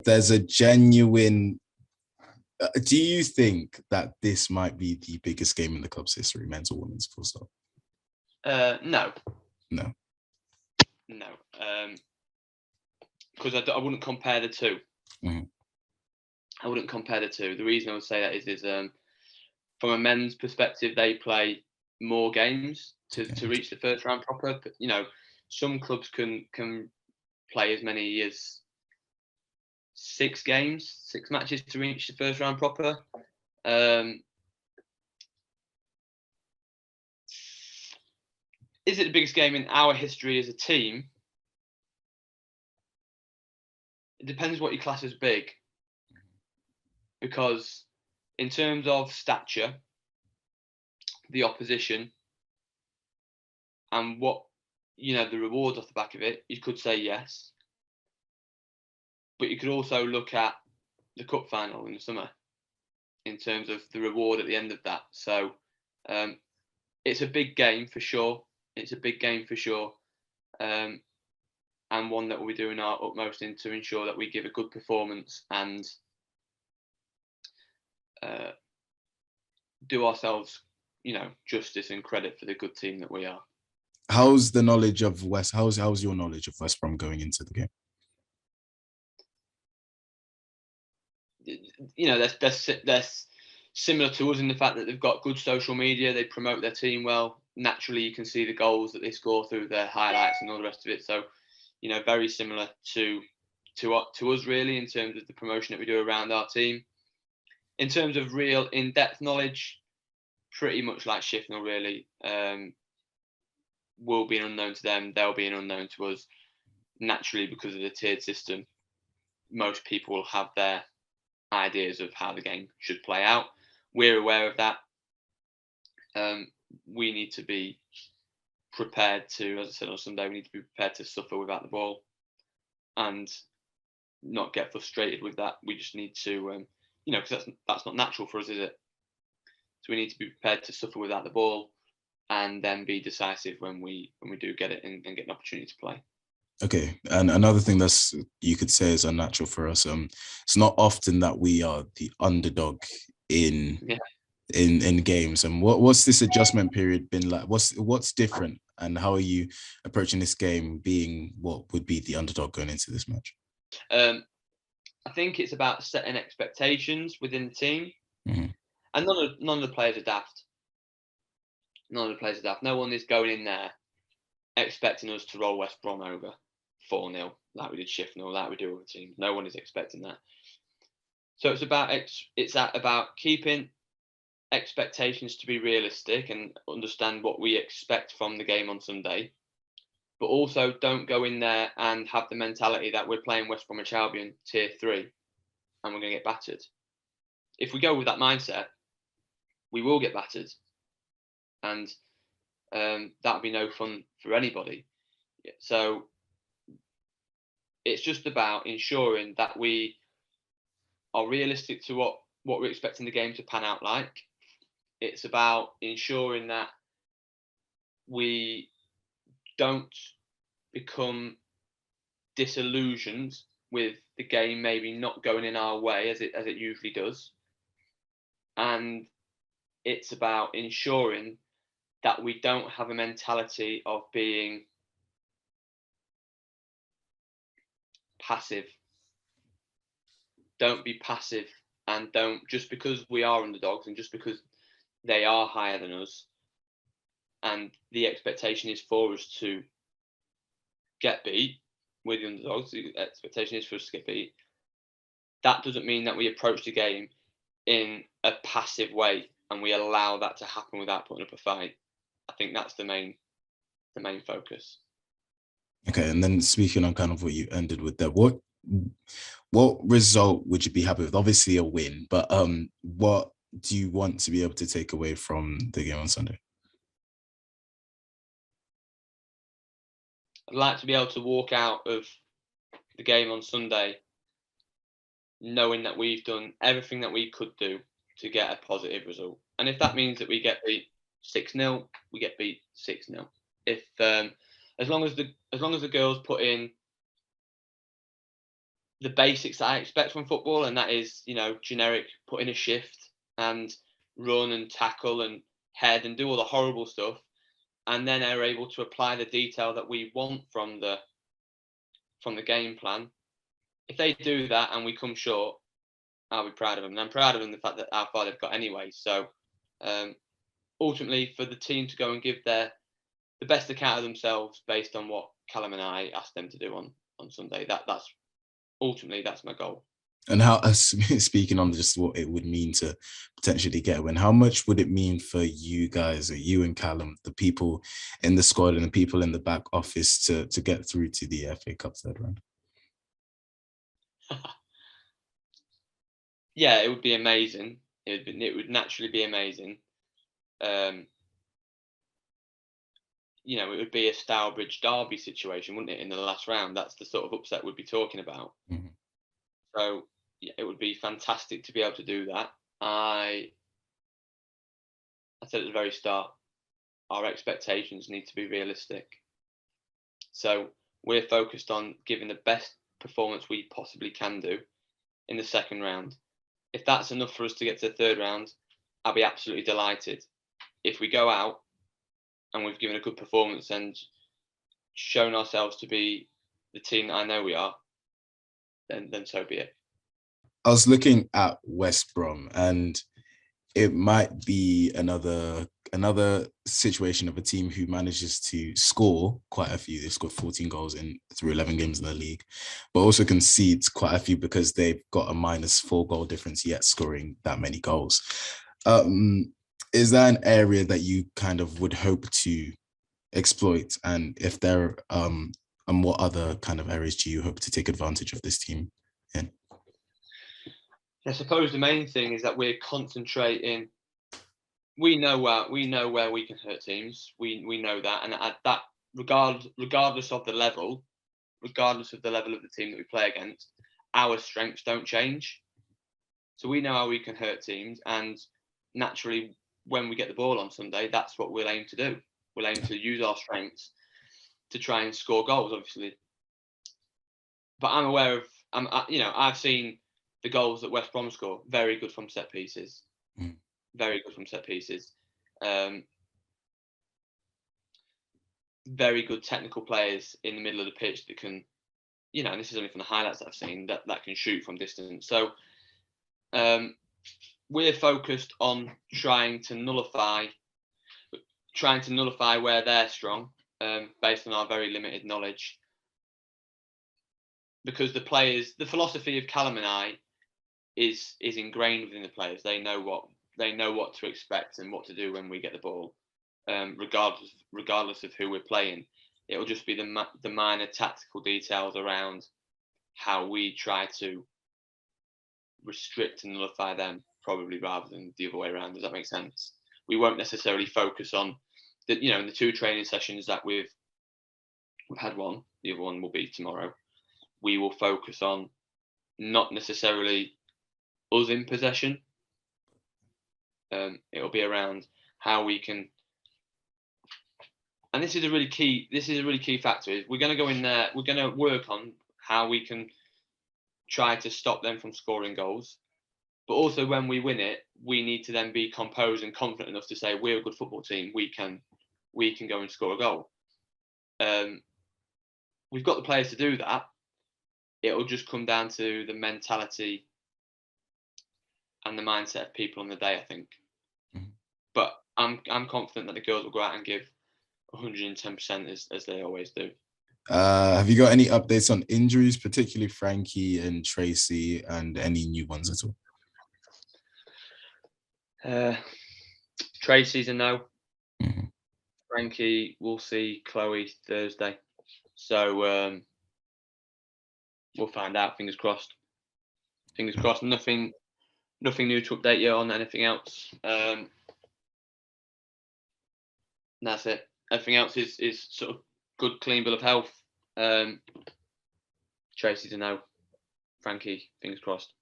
there's a genuine. Do you think that this might be the biggest game in the club's history, men's or women's? Full stop. No. No. Because I wouldn't compare the two. Mm-hmm. I wouldn't compare the two. The reason I would say that is from a men's perspective, they play more games to reach the first round proper. But, some clubs can play as many as 6 matches to reach the first round proper. Is it the biggest game in our history as a team? It depends what you class as big. Because in terms of stature, the opposition, and what, the rewards off the back of it, you could say yes. But you could also look at the cup final in the summer in terms of the reward at the end of that. So it's a big game for sure. And one that we'll be doing our utmost in to ensure that we give a good performance and do ourselves, justice and credit for the good team that we are. How's the knowledge of West? How's your knowledge of West Brom going into the game? They're similar to us in the fact that they've got good social media. They promote their team well. Naturally, you can see the goals that they score through their highlights and all the rest of it. So, very similar to us really in terms of the promotion that we do around our team. In terms of real in-depth knowledge, pretty much like Shifnal really. Will be an unknown to them. They'll be an unknown to us. Naturally, because of the tiered system, most people will have their ideas of how the game should play out. We're aware of that. We need to be prepared to, as I said on Sunday, we need to be prepared to suffer without the ball and not get frustrated with that. We just need to, because that's not natural for us, is it? So we need to be prepared to suffer without the ball and then be decisive when we do get it and get an opportunity to play. Okay, and another thing that's you could say is unnatural for us. It's not often that we are the underdog in games. And what's this adjustment period been like? What's different, and how are you approaching this game, being what would be the underdog going into this match? I think it's about setting expectations within the team, and none of the players are daft. No one is going in there expecting us to roll West Brom over 4-0 like we did Shifnal, like we do other teams. No one is expecting that. So it's about keeping expectations to be realistic and understand what we expect from the game on Sunday, but also don't go in there and have the mentality that we're playing West Bromwich Albion tier 3 and we're going to get battered. If we go with that mindset, we will get battered, and that'll be no fun for anybody. So it's just about ensuring that we are realistic to what we're expecting the game to pan out like. It's about ensuring that we don't become disillusioned with the game maybe not going in our way as it usually does. And it's about ensuring that we don't have a mentality of being passive. Don't be passive, and don't, just because we are underdogs and just because they are higher than us and the expectation is for us to get beat, we're the underdogs, the expectation is for us to get beat, that doesn't mean that we approach the game in a passive way and we allow that to happen without putting up a fight. I think that's the main focus. Okay, and then speaking on kind of what you ended with there, what result would you be happy with? Obviously a win, but what do you want to be able to take away from the game on Sunday? I'd like to be able to walk out of the game on Sunday knowing that we've done everything that we could do to get a positive result. And if that means that we get beat 6-0, we get beat 6-0. If as long as the girls put in the basics that I expect from football, and that is, generic, put in a shift and run and tackle and head and do all the horrible stuff, and then are able to apply the detail that we want from the game plan. If they do that and we come short, I'll be proud of them. And I'm proud of them the fact that how far they've got anyway. So ultimately, for the team to go and give the best account of themselves based on what Callum and I asked them to do on Sunday, that's ultimately that's my goal. And how, speaking on just what it would mean to potentially get a win, how much would it mean for you guys, or you and Callum, the people in the squad and the people in the back office, to get through to the FA Cup third round? Yeah, it would be amazing. It would naturally be amazing. It would be a Stourbridge Derby situation, wouldn't it, in the last round? That's the sort of upset we'd be talking about. Mm-hmm. So yeah, it would be fantastic to be able to do that. I said at the very start, our expectations need to be realistic. So we're focused on giving the best performance we possibly can do in the second round. If that's enough for us to get to the third round, I'll be absolutely delighted. If we go out and we've given a good performance and shown ourselves to be the team that I know we are, then so be it. I was looking at West Brom, and it might be another situation of a team who manages to score quite a few. They've scored 14 goals through 11 games in the league, but also concedes quite a few because they've got a -4 goal difference, yet scoring that many goals. Is that an area that you kind of would hope to exploit? And if there, and what other kind of areas do you hope to take advantage of this team in? I suppose the main thing is that we're concentrating. We know where we can hurt teams. We know that, and at that, regardless of the level of the team that we play against, our strengths don't change. So we know how we can hurt teams, and naturally, when we get the ball on Sunday, that's what we'll aim to do. We'll aim to use our strengths to try and score goals, obviously. But I'm aware of, I've seen the goals that West Brom score. Very good from set pieces. Very good from set pieces. Very good technical players in the middle of the pitch that can, and this is only from the highlights that I've seen, that can shoot from distance. So we're focused on trying to nullify where they're strong, based on our very limited knowledge. Because the philosophy of Callum and I is ingrained within the players. They know what to expect and what to do when we get the ball, regardless of who we're playing. It'll just be the minor tactical details around how we try to restrict and nullify them, probably, rather than the other way around. Does that make sense? We won't necessarily focus on in the 2 training sessions that we've had one. The other one will be tomorrow. We will focus on not necessarily us in possession. It'll be around how we can, and this is a really key factor, is we're going to go in there, we're going to work on how we can try to stop them from scoring goals. But also, when we win it, we need to then be composed and confident enough to say, we're a good football team, we can go and score a goal. We've got the players to do that. It'll just come down to the mentality and the mindset of people on the day, I think. Mm-hmm. But I'm confident that the girls will go out and give 110% as they always do. Have you got any updates on injuries, particularly Frankie and Tracy, and any new ones at all? Tracy's a no. Mm-hmm. Frankie, we'll see Chloe Thursday. So we'll find out. Fingers crossed. Fingers crossed. Nothing new to update you on. Anything else? That's it. Everything else is sort of good, clean bill of health. Tracy's a no. Frankie, fingers crossed.